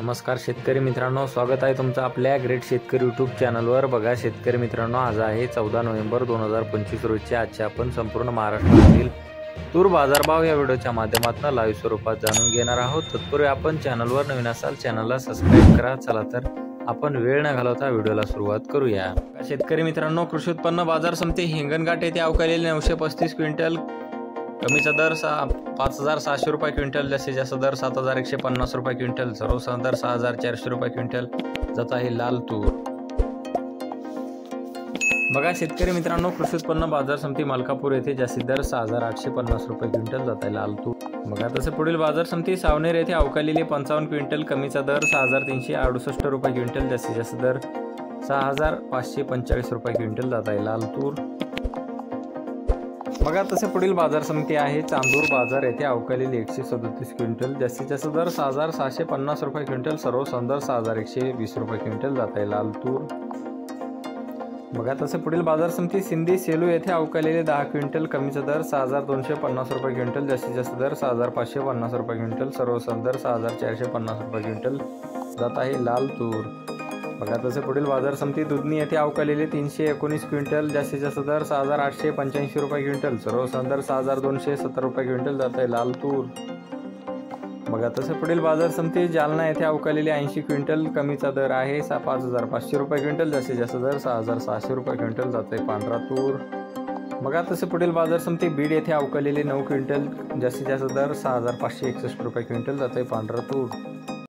नमस्कार शेतकरी मित्रांनो, स्वागत आहे तुमचं आपल्या ग्रेट शेतकरी यूट्यूब चॅनलवर। बघा शेतकरी मित्रांनो, आज आहे 14 नोव्हेंबर 2025 रोजची। आजच्या आपण संपूर्ण महाराष्ट्रातील तूर बाजारभाव या व्हिडिओच्या माध्यमातून लाईव्ह स्वरूपात जाणून घेणार आहोत। तत्पूर्वी आपण चॅनलवर नवीन असाल चॅनलला सबस्क्राइब करा। चला तर आपण वेळ न घालवता व्हिडिओला सुरुवात करूया। शेतकरी मित्रांनो, कृषी उत्पन्न बाजार समिती हिंगणघाट येथे अवकालेले 935 क्विंटल, कमीचा दर 5700 रुपये क्विंटल, जास्तीत जास्त दर 7150 रुपये क्विंटल, सर्वसाधारण दर 6400 रुपये क्विंटल जात आहे लाल तूर। बघा शेतकरी मित्रांनो, कृषी उत्पन्न बाजार समिती मलकापूर येथे जास्तीत दर 6850 रुपये क्विंटल जात आहे लाल तूर। बघा तसे पुढील बाजार समिती सावनेर येथे अवकालेले 55 क्विंटल, कमीचा दर 6368 रुपये क्विंटल, जास्तीत जास्त दर 6545 रुपये क्विंटल जात आहे लाल तूर। बघा तसे पुढील बाजार समिती आहे चांदूर बाजार येथे अवकालेले 137 क्विंटल, जास्तीत जास्त दर 6750 रुपये क्विंटल, सर्वसाधारण दर 6120 रुपये क्विंटल जात आहे लाल तूर। बघा तसे पुढील बाजार समिती सिंधी सेलू येथे अवकालेले 10 क्विंटल, कमीचा दर 6250 रुपये क्विंटल, जास्तीत जास्त दर 6550 रुपये क्विंटल, सर्वसाधारण दर 6450 रुपये क्विंटल जात आहे लाल तूर। बघा तसे पुढील बाजार समिती दुधनी येथे अवकालेले 319 क्विंटल, जास्तीत जास्त दर 6885 रुपये क्विंटल, सर्वसाधारण दर 6270 रुपये क्विंटल जात आहे लाल तूर। बघा तसे पुढील बाजार समिती जालना येथे अवकालेले 80 क्विंटल, कमीचा दर आहे 5500 रुपये क्विंटल, जास्तीत जास्त दर 6600 रुपये क्विंटल जात आहे पांढरा तूर। बघा तसे पुढील बाजार समिती बीड येथे अवकालेले 9 क्विंटल, जास्तीत जास्त दर 6561 रुपये क्विंटल जात आहे पांढरा तूर।